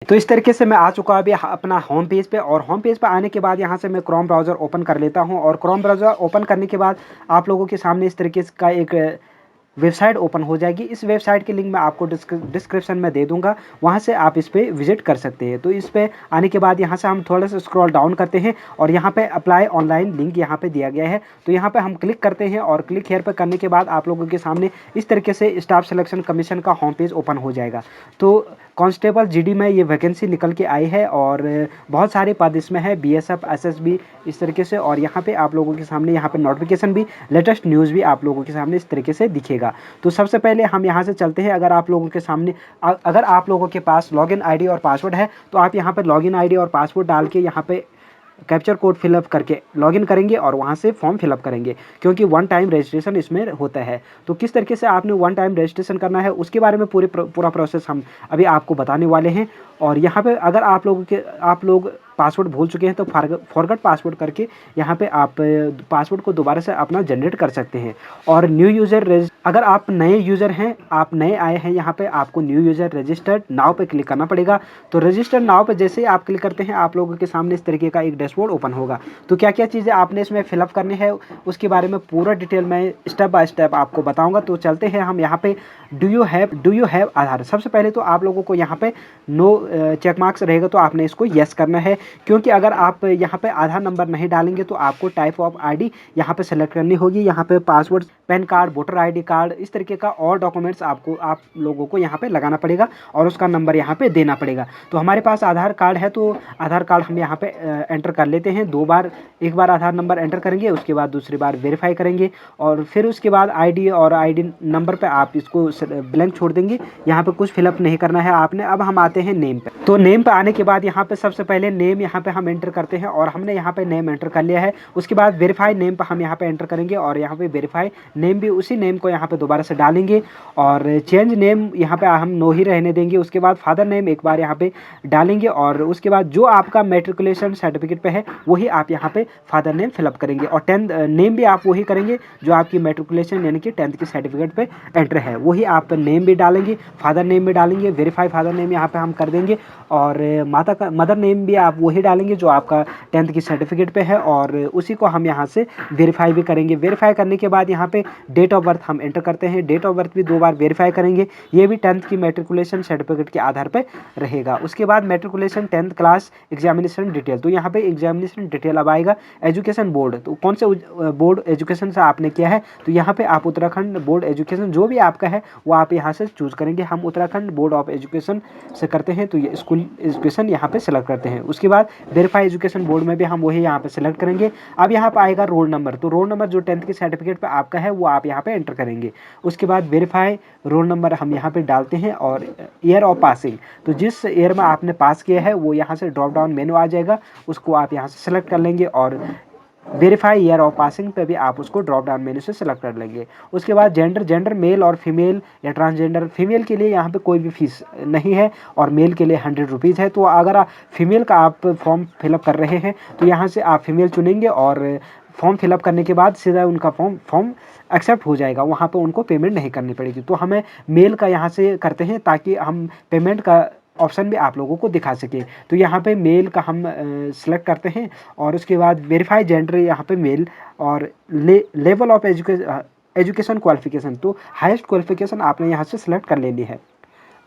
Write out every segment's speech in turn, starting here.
तो इस तरीके से मैं आ चुका अभी अपना होम पेज पे, और होम पेज पे आने के बाद यहाँ से मैं क्रोम ब्राउज़र ओपन कर लेता हूँ। और क्रोम ब्राउज़र ओपन करने के बाद आप लोगों के सामने इस तरीके का एक वेबसाइट ओपन हो जाएगी। इस वेबसाइट की लिंक मैं आपको डिस्क्रिप्शन में दे दूंगा, वहाँ से आप इस पर विजिट कर सकते हैं। तो इस पे आने के बाद यहाँ से हम थोड़ा सा स्क्रॉल डाउन करते हैं और यहाँ पे अप्लाई ऑनलाइन लिंक यहाँ पे दिया गया है, तो यहाँ पे हम क्लिक करते हैं। और क्लिक हेयर पे करने के बाद आप लोगों के सामने इस तरीके से स्टाफ सिलेक्शन कमीशन का होम पेज ओपन हो जाएगा। तो कांस्टेबल जीडी में ये वैकेंसी निकल के आई है और बहुत सारे पद इसमें है, बीएसएफ, एसएसबी, इस तरीके से। और यहाँ पे आप लोगों के सामने यहाँ पे नोटिफिकेशन भी, लेटेस्ट न्यूज़ भी आप लोगों के सामने इस तरीके से दिखेगा। तो सबसे पहले हम यहाँ से चलते हैं। अगर आप लोगों के सामने अगर आप लोगों के पास लॉगिन आईडी और पासवर्ड है तो आप यहाँ पर लॉगिन आईडी और पासवर्ड डाल के यहाँ पे कैप्चर कोड फिलअप करके लॉगिन करेंगे और वहाँ से फॉर्म फिलअप करेंगे, क्योंकि वन टाइम रजिस्ट्रेशन इसमें होता है। तो किस तरीके से आपने वन टाइम रजिस्ट्रेशन करना है उसके बारे में पूरा प्रोसेस हम अभी आपको बताने वाले हैं। और यहाँ पे अगर आप लोग पासवर्ड भूल चुके हैं तो फॉरगेट पासवर्ड करके यहाँ पे आप पासवर्ड को दोबारा से अपना जनरेट कर सकते हैं। और न्यू यूज़र, अगर आप नए यूज़र हैं, आप नए आए हैं यहाँ पे, आपको न्यू यूज़र रजिस्टर्ड नाउ पे क्लिक करना पड़ेगा। तो रजिस्टर्ड नाउ पे जैसे ही आप क्लिक करते हैं आप लोगों के सामने इस तरीके का एक डैशबोर्ड ओपन होगा। तो क्या क्या चीज़ें आपने इसमें फिलअप करनी है उसके बारे में पूरा डिटेल में स्टेप बाय स्टेप आपको बताऊँगा। तो चलते हैं हम यहाँ पे डू यू हैव आधार। सबसे पहले तो आप लोगों को यहाँ पे नो चेक मार्क्स रहेगा तो आपने इसको येस करना है, क्योंकि अगर आप यहाँ पे आधार नंबर नहीं डालेंगे तो आपको टाइप ऑफ आईडी यहाँ पे सेलेक्ट करनी होगी। यहाँ पे password, pan card, voter ID card, इस तरीके का और डॉक्यूमेंट्स आप लोगों को यहाँ पे लगाना पड़ेगा और उसका नंबर यहाँ पे देना पड़ेगा। तो हमारे पास आधार कार्ड है तो आधार कार्ड हम यहाँ पे एंटर कर लेते हैं। एक बार आधार नंबर एंटर करेंगे, उसके बाद दूसरी बार वेरीफाई करेंगे और फिर उसके बाद आईडी और आईडी नंबर पे आप इसको ब्लैंक छोड़ देंगे, यहाँ पे कुछ फिलअप नहीं करना है आपने। अब हम आते हैं नेम पे। तो नेम पे आने के बाद यहाँ पे सबसे पहले नेम यहाँ पे हम एंटर करते हैं और हमने यहाँ पे नेम एंटर कर लिया है। उसके बाद वेरीफाई नेम पे हम यहाँ पे एंटर करेंगे और यहाँ पे वेरीफाई नेम भी उसी नेम को यहाँ पे दोबारा से डालेंगे और चेंज नेम यहाँ पे हम नो ही रहने देंगे। उसके बाद फादर नेम एक बार यहाँ पे डालेंगे और उसके बाद जो आपका मेट्रिकुलेशन सर्टिफिकेट पे है वही आप यहाँ पे फादर नेम फिलअप करेंगे और 10th नेम भी आप वही करेंगे जो आपकी मेट्रिकुलेशन यानी कि 10th की सर्टिफिकेट पे एंटर है, वही आप नेम भी डालेंगे, फादर नेम भी डालेंगे। वेरीफाई फादर नेम यहाँ पे हम कर देंगे और माता का मदर नेम भी आप वही डालेंगे जो आपका 10th की सर्टिफिकेट पे है और उसी को हम यहाँ से वेरीफाई भी करेंगे। वेरीफाई करने के बाद यहाँ पे डेट ऑफ बर्थ हम एंटर करते हैं, डेट ऑफ बर्थ भी 2 बार वेरीफाई करेंगे, ये भी 10th की मेट्रिकुलेशन सर्टिफिकेट के आधार पर रहेगा। उसके बाद matriculation 10th class examination detail, तो यहाँ पे एग्जामिनेशन डिटेल अब आएगा। एजुकेशन बोर्ड, तो कौन से बोर्ड एजुकेशन से आपने किया है, तो यहाँ पे आप उत्तराखंड बोर्ड एजुकेशन जो भी आपका है वो आप यहाँ से चूज़ करेंगे। हम उत्तराखंड बोर्ड ऑफ एजुकेशन से करते हैं तो ये स्कूल एजुकेशन यहाँ पे सेलेक्ट करते हैं। उसके बाद वेरीफाई एजुकेशन बोर्ड में भी हम वही यहाँ पे सेलेक्ट करेंगे। अब यहाँ पे आएगा रोल नंबर, तो रोल नंबर जो 10th की सर्टिफिकेट पे आपका है वो आप यहाँ पे एंटर करेंगे। उसके बाद वेरीफाई रोल नंबर हम यहाँ पे डालते हैं और ईयर ऑफ पासिंग, तो जिस ईयर में आपने पास किया है वो यहाँ से ड्रॉप डाउन मेनू आ जाएगा, उसको आप यहाँ से सेलेक्ट कर लेंगे और वेरीफाई ईयर ऑफ पासिंग पे भी आप उसको ड्रॉप डाउन मेन्यू से सेलेक्ट कर लेंगे। उसके बाद जेंडर मेल और फीमेल या ट्रांसजेंडर, फीमेल के लिए यहाँ पे कोई भी फीस नहीं है और मेल के लिए 100 रुपीज़ है। तो अगर आप फीमेल का आप फॉर्म फिलअप कर रहे हैं तो यहाँ से आप फीमेल चुनेंगे और फॉर्म फिलअप करने के बाद सीधा उनका फॉर्म एक्सेप्ट हो जाएगा, वहाँ पे उनको पेमेंट नहीं करनी पड़ेगी। तो हमें मेल का यहाँ से करते हैं ताकि हम पेमेंट का ऑप्शन भी आप लोगों को दिखा सके। तो यहाँ पे मेल का हम सेलेक्ट करते हैं और उसके बाद वेरीफाई जेंडर यहाँ पे मेल और लेवल ऑफ एजुकेशन क्वालिफिकेशन, तो हाईएस्ट क्वालिफिकेशन आपने यहाँ से सेलेक्ट कर लेनी है।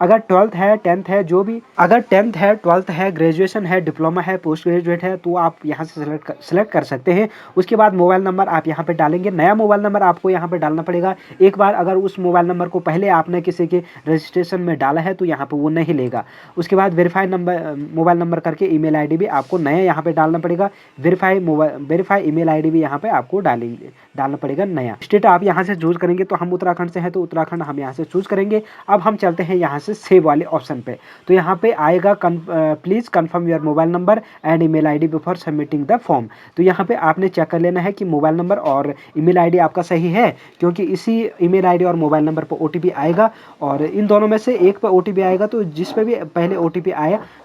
अगर 12th है, 10th है, जो भी, अगर 10th है, 12th है, ग्रेजुएशन है, डिप्लोमा है, पोस्ट ग्रेजुएट है तो आप यहाँ से सेलेक्ट कर सकते हैं। उसके बाद मोबाइल नंबर आप यहाँ पे डालेंगे, नया मोबाइल नंबर आपको यहाँ पे डालना पड़ेगा। एक बार अगर उस मोबाइल नंबर को पहले आपने किसी के रजिस्ट्रेशन में डाला है तो यहाँ पर वो नहीं लेगा। उसके बाद वेरीफाई मोबाइल नंबर करके ईमेल आईडी भी आपको नया यहाँ पे डालना पड़ेगा। वेरीफाई ईमेल आईडी भी यहाँ पे आपको डालना पड़ेगा नया। स्टेट आप यहाँ से चूज़ करेंगे, तो हम उत्तराखंड से हैं तो उत्तराखंड हम यहाँ से चूज़ करेंगे। अब हम चलते हैं यहाँ से सेव वाले ऑप्शन पे, तो यहाँ पे आएगा please confirm your mobile number and email ID before submitting the form. तो यहाँ पे आपने चेक कर लेना है कि मोबाइल नंबर और ईमेल आईडी आपका सही है, क्योंकि इसी ईमेल आईडी और मोबाइल नंबर पर ओटीपी आएगा और इन दोनों में से एक पर ओटीपी आएगा, तो जिस पे भी पहले ओटीपी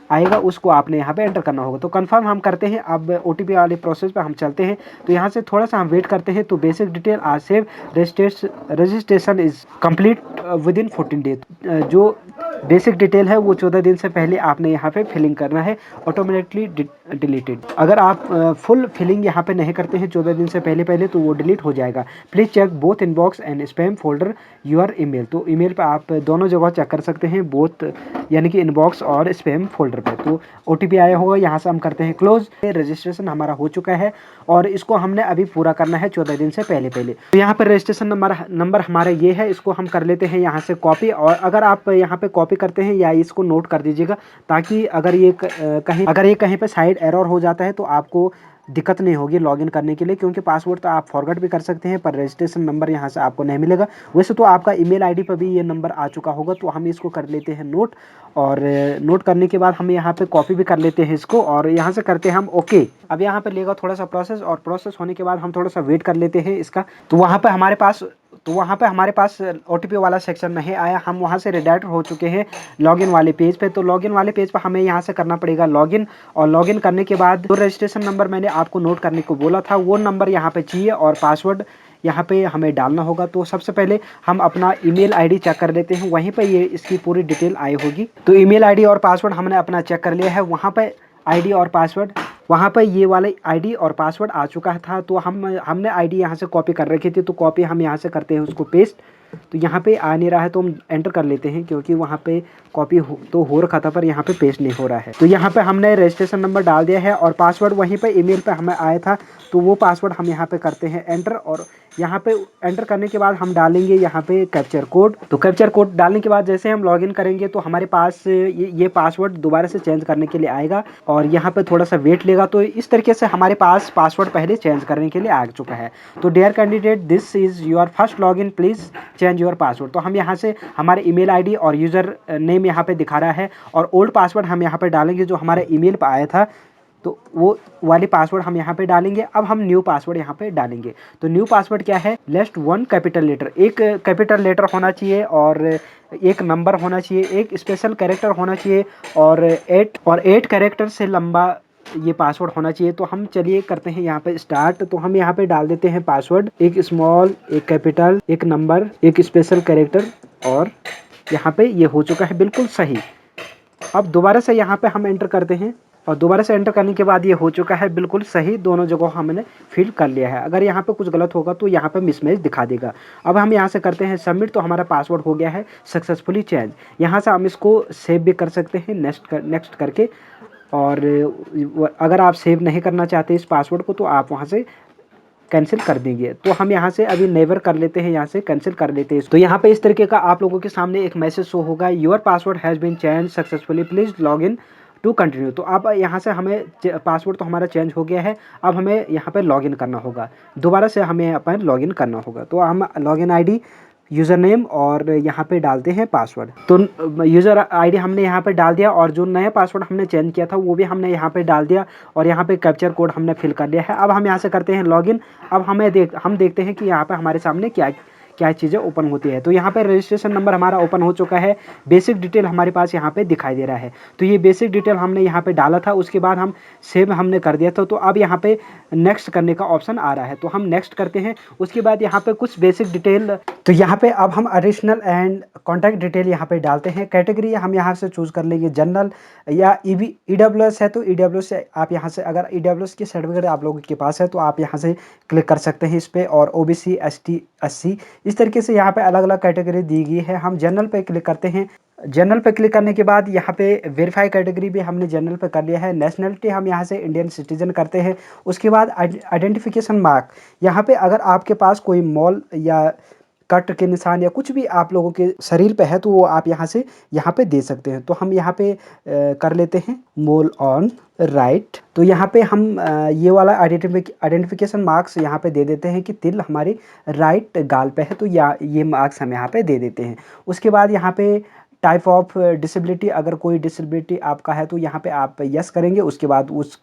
आएगा उसको आपने यहाँ पे एंटर करना होगा। तो कंफर्म हम करते हैं। अब ओटीपी वाले प्रोसेस पे हम चलते हैं, तो यहाँ से थोड़ा सा हम वेट करते हैं। तो basic detail save registration is complete with in 14 days, जो बेसिक डिटेल है वो 14 दिन से पहले आपने यहाँ पे फिलिंग करना है, ऑटोमेटिकली डिलीटेड। अगर आप फुल फिलिंग यहाँ पे नहीं करते हैं 14 दिन से पहले पहले तो वो डिलीट हो जाएगा। Please check both inbox and spam folder your email. तो ईमेल पे आप दोनों जगह चेक कर सकते हैं, बोथ यानी कि इनबॉक्स और स्पैम फोल्डर पे। तो OTP आया होगा, यहाँ से हम करते हैं क्लोज। रजिस्ट्रेशन हमारा हो चुका है और इसको हमने अभी पूरा करना है 14 दिन से पहले पहले। तो यहाँ पर रजिस्ट्रेशन नंबर हमारा ये है, इसको हम कर लेते हैं यहाँ से कॉपी। और अगर आप यहाँ पे कॉपी करते हैं या इसको नोट कर दीजिएगा, ताकि अगर ये कहीं पे साइड एरर हो जाता है तो आपको दिक्कत नहीं होगी लॉगिन करने के लिए, क्योंकि पासवर्ड तो आप फॉरगेट भी कर सकते हैं पर रजिस्ट्रेशन नंबर यहाँ से आपको नहीं मिलेगा। वैसे तो आपका ईमेल आईडी पर भी ये नंबर आ चुका होगा, तो हम इसको कर लेते हैं नोट। और नोट करने के बाद हम यहाँ पे कॉपी भी कर लेते हैं इसको, और यहाँ से करते हैं हम ओके। अब यहाँ पे लेगा थोड़ा सा प्रोसेस, और प्रोसेस होने के बाद हम थोड़ा सा वेट कर लेते हैं इसका। तो वहाँ पे हमारे पास OTP वाला सेक्शन नहीं आया, हम वहाँ से रिडायरेक्ट हो चुके हैं लॉगिन वाले पेज पे। तो लॉगिन वाले पेज पर हमें यहाँ से करना पड़ेगा लॉगिन, और लॉगिन करने के बाद जो रजिस्ट्रेशन नंबर मैंने आपको नोट करने को बोला था वो नंबर यहाँ पे चाहिए, और पासवर्ड यहाँ पे हमें डालना होगा। तो सबसे पहले हम अपना ईमेल आईडी चेक कर लेते हैं, वहीं पे ये इसकी पूरी डिटेल आई होगी। तो ईमेल आईडी और पासवर्ड हमने अपना चेक कर लिया है, वहाँ पे आईडी और पासवर्ड, वहाँ पर ये वाले आईडी और पासवर्ड आ चुका था। तो हमने आईडी यहाँ से कॉपी कर रखी थी, तो कॉपी हम यहाँ से करते हैं उसको पेस्ट। तो यहाँ पे आ नहीं रहा है तो हम एंटर कर लेते हैं, क्योंकि वहाँ पे कॉपी हो रखा था पर यहाँ पे पेस्ट नहीं हो रहा है। तो यहाँ पे हमने रजिस्ट्रेशन नंबर डाल दिया है, और पासवर्ड वहीं पे ईमेल पे हमें आया था, तो वो पासवर्ड हम यहाँ पे करते हैं एंटर। और यहाँ पे एंटर करने के बाद हम डालेंगे यहाँ पे कैप्चर कोड। तो कैप्चर कोड डालने के बाद जैसे हम लॉगिन करेंगे तो हमारे पास ये पासवर्ड दोबारा से चेंज करने के लिए आएगा, और यहाँ पे थोड़ा सा वेट लेगा। तो इस तरीके से हमारे पास पासवर्ड पहले चेंज करने के लिए आ चुका है। तो dear candidate, this is your first login, please change your password. तो हम यहाँ से हमारे ईमेल आईडी और यूज़र नेम यहाँ पे दिखा रहा है, और ओल्ड पासवर्ड हम यहाँ पे डालेंगे जो हमारे ईमेल पे आया था, तो वो वाली पासवर्ड हम यहाँ पे डालेंगे। अब हम न्यू पासवर्ड यहाँ पे डालेंगे। तो न्यू पासवर्ड क्या है, लेस्ट 1 कैपिटल लेटर, एक कैपिटल लेटर होना चाहिए, और एक नंबर होना चाहिए, एक स्पेशल कैरेक्टर होना चाहिए, और 8 कैरेक्टर से लंबा ये पासवर्ड होना चाहिए। तो हम चलिए करते हैं यहाँ पे स्टार्ट। तो हम यहाँ पे डाल देते हैं पासवर्ड, एक स्मॉल, एक कैपिटल, एक नंबर, एक स्पेशल कैरेक्टर, और यहाँ पे ये हो चुका है बिल्कुल सही। अब दोबारा से यहाँ पे हम एंटर करते हैं, और दोबारा से एंटर करने के बाद ये हो चुका है बिल्कुल सही, दोनों जगह हमने फिल कर लिया है। अगर यहाँ पे कुछ गलत होगा तो यहाँ पे मिसमैच दिखा देगा। अब हम यहाँ से करते हैं सबमिट। तो हमारा पासवर्ड हो गया है सक्सेसफुली चेंज। यहाँ से हम इसको सेव भी कर सकते हैं नेक्स्ट करके, और अगर आप सेव नहीं करना चाहते इस पासवर्ड को तो आप वहाँ से कैंसिल कर देंगे। तो हम यहाँ से अभी नेवर कर लेते हैं, यहाँ से कैंसिल कर लेते हैं। तो यहाँ पे इस तरीके का आप लोगों के सामने एक मैसेज शो होगा, your password has been change successfully, please log in to continue. तो अब यहाँ से हमें पासवर्ड तो हमारा चेंज हो गया है, अब हमें यहाँ पे लॉगिन करना होगा, दोबारा से हमें अपन लॉगिन करना होगा। तो हम लॉगिन आईडी, यूज़र नेम और यहाँ पे डालते हैं पासवर्ड। तो यूज़र आईडी हमने यहाँ पे डाल दिया, और जो नया पासवर्ड हमने चेंज किया था वो भी हमने यहाँ पे डाल दिया, और यहाँ पे कैप्चर कोड हमने फिल कर लिया है। अब हम यहाँ से करते हैं लॉगिन। अब हम देखते हैं कि यहाँ पे हमारे सामने क्या क्या चीज़ें ओपन होती है। तो यहाँ पे रजिस्ट्रेशन नंबर हमारा ओपन हो चुका है, बेसिक डिटेल हमारे पास यहाँ पे दिखाई दे रहा है। तो ये बेसिक डिटेल हमने यहाँ पे डाला था, उसके बाद हम सेव हमने कर दिया था। तो अब यहाँ पे नेक्स्ट करने का ऑप्शन आ रहा है, तो हम नेक्स्ट करते हैं। उसके बाद यहाँ पे कुछ बेसिक डिटेल, तो यहाँ पे अब हम एडिशनल एंड कॉन्टैक्ट डिटेल यहाँ पे डालते हैं। कैटेगरी हम यहाँ से चूज़ कर लेंगे जनरल या EWS है तो EWS से आप यहाँ से, अगर EWS की सर्टिफिकेट आप लोगों के पास है तो आप यहाँ से क्लिक कर सकते हैं इस पर, और OBC ST SC इस तरीके से यहाँ पे अलग अलग कैटेगरी दी गई है। हम जनरल पे क्लिक करते हैं। जनरल पे क्लिक करने के बाद यहाँ पे वेरीफाई कैटेगरी भी हमने जनरल पे कर लिया है। नेशनलिटी हम यहाँ से इंडियन सिटीजन करते हैं। उसके बाद आइडेंटिफिकेशन मार्क, यहाँ पे अगर आपके पास कोई मॉल या कट के निशान या कुछ भी आप लोगों के शरीर पे है तो वो आप यहाँ पे दे सकते हैं। तो हम यहाँ पे कर लेते हैं मोल ऑन राइट। तो यहाँ पे हम ये वाला आइडेंटिफिकेशन मार्क्स यहाँ पे दे देते हैं कि तिल हमारी राइट गाल पे है, तो ये मार्क्स हम यहाँ पे दे देते हैं। उसके बाद यहाँ पे टाइप ऑफ डिसेबिलिटी, अगर कोई डिसेबिलिटी आपका है तो यहाँ पे आप यस करेंगे। उसके बाद उस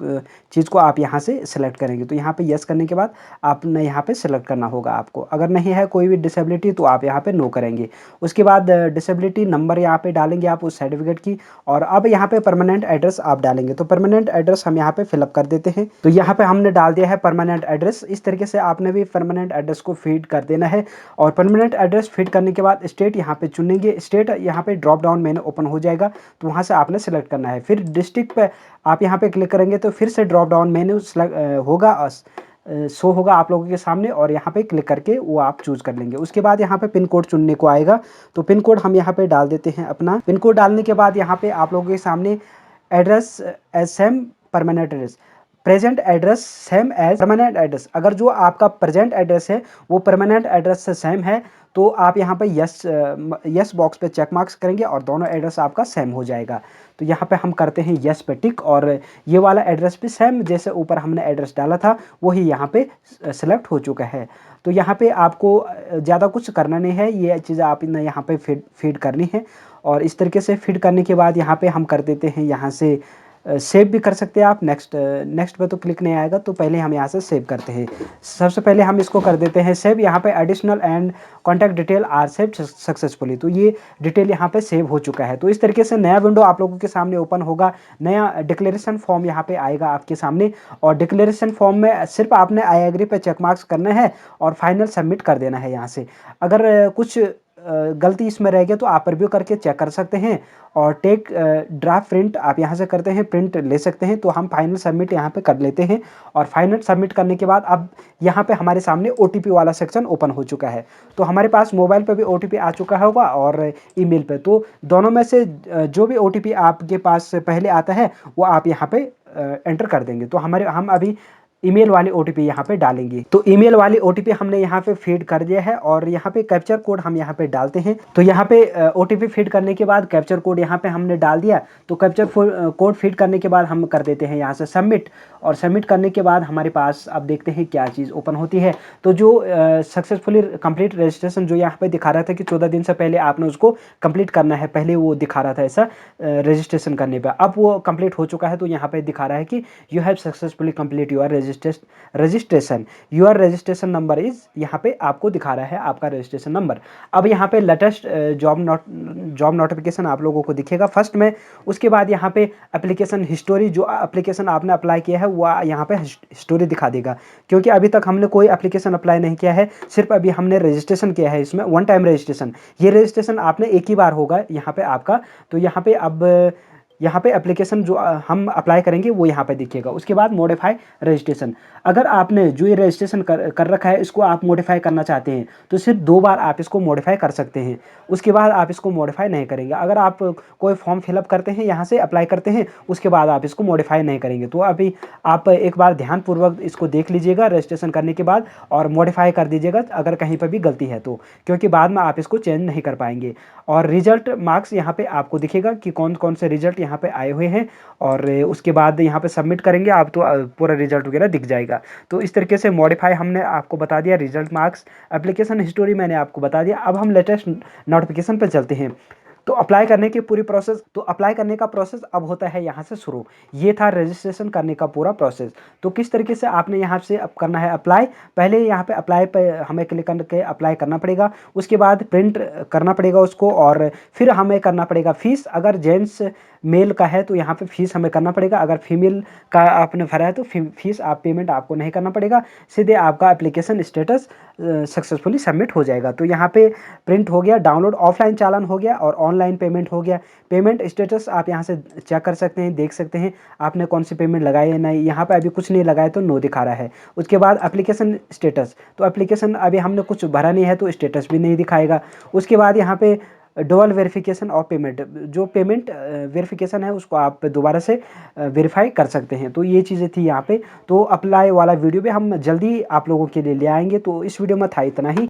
चीज़ को आप यहाँ से सिलेक्ट करेंगे। तो यहाँ पे यस करने के बाद आपने यहाँ पे सिलेक्ट करना होगा आपको। अगर नहीं है कोई भी डिसेबिलिटी तो आप यहाँ पे नो करेंगे। उसके बाद डिसेबिलिटी नंबर यहाँ पे डालेंगे आप उस सर्टिफिकेट की, और अब यहाँ पे परमानेंट एड्रेस आप डालेंगे। तो परमानेंट एड्रेस हम यहाँ पे फिलअप कर देते हैं। तो यहाँ पे हमने डाल दिया है परमानेंट एड्रेस। इस तरीके से आपने भी परमानेंट एड्रेस को फीड कर देना है, और परमानेंट एड्रेस फीड करने के बाद स्टेट यहाँ पे चुनेंगे। स्टेट यहाँ पे drop drop down menu open हो जाएगा, तो वहाँ से आपने सेलेक्ट करना है। फिर डिस्ट्रिक्ट पे आप यहाँ पे क्लिक करेंगे तो फिर से ड्रॉप डाउन मेन्यू होगा, शो होगा आप लोगों के सामने, और यहाँ पे क्लिक करके वो आप चूज़ कर लेंगे। उसके बाद यहाँ पे पिन कोड चुनने को आएगा, तो पिन कोड हम यहाँ पे डाल देते हैं अपना। पिन कोड डालने के बाद यहाँ पे आप लोगों के सामने address as same permanent address, present address same as permanent address. अगर जो आपका प्रेजेंट एड्रेस है वो परमानेंट एड्रेस से सेम है तो आप यहाँ पे यस बॉक्स पे चेक मार्क्स करेंगे और दोनों एड्रेस आपका सेम हो जाएगा। तो यहाँ पे हम करते हैं यस पे टिक, और ये वाला एड्रेस भी सेम जैसे ऊपर हमने एड्रेस डाला था वही यहाँ पे सेलेक्ट हो चुका है। तो यहाँ पे आपको ज़्यादा कुछ करना नहीं है, ये चीज़ें आप यहाँ पे फीड करनी है। और इस तरीके से फीड करने के बाद यहाँ पे हम कर देते हैं, यहाँ से सेव भी कर सकते हैं आप। नेक्स्ट पे तो क्लिक नहीं आएगा, तो पहले हम यहाँ से सेव करते हैं। सबसे पहले हम इसको कर देते हैं सेव। यहाँ पे additional and contact detail are save successfully, तो ये डिटेल यहाँ पे सेव हो चुका है। तो इस तरीके से नया विंडो आप लोगों के सामने ओपन होगा, नया डिक्लेरेशन फॉर्म यहाँ पे आएगा आपके सामने, और डिक्लेरेशन फॉर्म में सिर्फ आपने आई एग्री पे चेक मार्क्स करना है और फाइनल सबमिट कर देना है यहाँ से। अगर कुछ गलती इसमें रह गया तो आप रिव्यू करके चेक कर सकते हैं, और टेक ड्राफ्ट प्रिंट आप यहाँ से करते हैं, प्रिंट ले सकते हैं। तो हम फाइनल सबमिट यहाँ पे कर लेते हैं, और फाइनल सबमिट करने के बाद अब यहाँ पे हमारे सामने OTP वाला सेक्शन ओपन हो चुका है। तो हमारे पास मोबाइल पे भी OTP आ चुका होगा और ईमेल पे, तो दोनों में से जो भी OTP आपके पास पहले आता है वो आप यहाँ पे एंटर कर देंगे। तो हम अभी ईमेल वाली OTP यहाँ पे डालेंगे। तो ईमेल वाली OTP हमने यहाँ पे फीड कर दिया है, और यहाँ पे कैप्चर कोड हम यहाँ पे डालते हैं। तो यहाँ पे OTP फीड करने के बाद कैप्चर कोड यहाँ पे हमने डाल दिया। तो कैप्चर कोड फीड करने के बाद हम कर देते हैं यहाँ से सबमिट, और सबमिट करने के बाद हमारे पास अब देखते हैं क्या चीज़ ओपन होती है। तो जो सक्सेसफुली कंप्लीट रजिस्ट्रेशन जो यहाँ पे दिखा रहा था कि 14 दिन से पहले आपने उसको कंप्लीट करना है, पहले वो दिखा रहा था ऐसा रजिस्ट्रेशन करने पर, अब वो कंप्लीट हो चुका है। तो यहाँ पे दिखा रहा है कि you have successfully complete your registration, your registration number is, यहाँ पे आपको दिखा रहा है आपका रजिस्ट्रेशन नंबर। अब यहाँ पे लेटेस्ट जॉब नोटिफिकेशन आप लोगों को दिखेगा फर्स्ट में। उसके बाद यहाँ पे एप्लीकेशन हिस्टोरी, जो एप्लीकेशन आपने अप्लाई किया है वो यहाँ पे हिस्टोरी दिखा देगा, क्योंकि अभी तक हमने कोई एप्लीकेशन अप्लाई नहीं किया है, सिर्फ अभी हमने रजिस्ट्रेशन किया है। इसमें वन टाइम रजिस्ट्रेशन, ये रजिस्ट्रेशन आपने एक ही बार होगा यहाँ पे आपका। तो यहाँ पे अब यहाँ पे एप्लीकेशन जो हम अप्लाई करेंगे वो यहाँ पे दिखेगा। उसके बाद मॉडिफाई रजिस्ट्रेशन, अगर आपने जो ये रजिस्ट्रेशन कर रखा है इसको आप मॉडिफाई करना चाहते हैं तो सिर्फ 2 बार आप इसको मॉडिफाई कर सकते हैं, उसके बाद आप इसको मॉडिफाई नहीं करेंगे। अगर आप कोई फॉर्म फिलअप करते हैं, यहाँ से अप्लाई करते हैं, उसके बाद आप इसको मॉडिफाई नहीं करेंगे। तो अभी आप एक बार ध्यानपूर्वक इसको देख लीजिएगा रजिस्ट्रेशन करने के बाद, और मॉडिफाई कर दीजिएगा अगर कहीं पर भी गलती है तो, क्योंकि बाद में आप इसको चेंज नहीं कर पाएंगे। और रिजल्ट मार्क्स यहाँ पे आपको दिखेगा कि कौन कौन से रिजल्ट यहाँ पे आए हुए हैं, और उसके बाद यहाँ पे सबमिट करेंगे आप तो पूरा रिजल्ट वगैरह दिख जाएगा। तो इस तरीके से मॉडिफाई हमने आपको बता दिया, रिजल्ट मार्क्स, एप्लीकेशन हिस्टोरी मैंने आपको बता दिया। अब हम लेटेस्ट नोटिफिकेशन पर चलते हैं। तो अप्लाई करने की पूरी प्रोसेस, तो अप्लाई करने का प्रोसेस अब होता है यहाँ से शुरू। ये था रजिस्ट्रेशन करने का पूरा प्रोसेस। तो किस तरीके से आपने यहाँ से अब करना है अप्लाई, पहले यहाँ पे अप्लाई पे हमें क्लिक करके अप्लाई करना पड़ेगा, उसके बाद प्रिंट करना पड़ेगा उसको, और फिर हमें करना पड़ेगा फीस। अगर जेंट्स मेल का है तो यहाँ पे फीस हमें करना पड़ेगा, अगर फीमेल का आपने भरा है तो फीस पेमेंट आपको नहीं करना पड़ेगा, सीधे आपका एप्लीकेशन स्टेटस सक्सेसफुली सबमिट हो जाएगा। तो यहाँ पे प्रिंट हो गया, डाउनलोड ऑफलाइन चालान हो गया, और ऑनलाइन पेमेंट हो गया। पेमेंट स्टेटस आप यहाँ से चेक कर सकते हैं, देख सकते हैं आपने कौन सी पेमेंट लगाई है नहीं। यहाँ पे अभी कुछ नहीं लगाया तो नो दिखा रहा है। उसके बाद एप्लीकेशन स्टेटस, तो एप्लीकेशन अभी हमने कुछ भरा नहीं है तो स्टेटस भी नहीं दिखाएगा। उसके बाद यहाँ पे डबल वेरिफिकेशन और पेमेंट, जो पेमेंट वेरिफिकेशन है उसको आप दोबारा से वेरीफाई कर सकते हैं। तो ये चीज़ें थी यहाँ पे। तो अप्लाई वाला वीडियो भी हम जल्दी आप लोगों के लिए ले आएंगे। तो इस वीडियो में था इतना ही।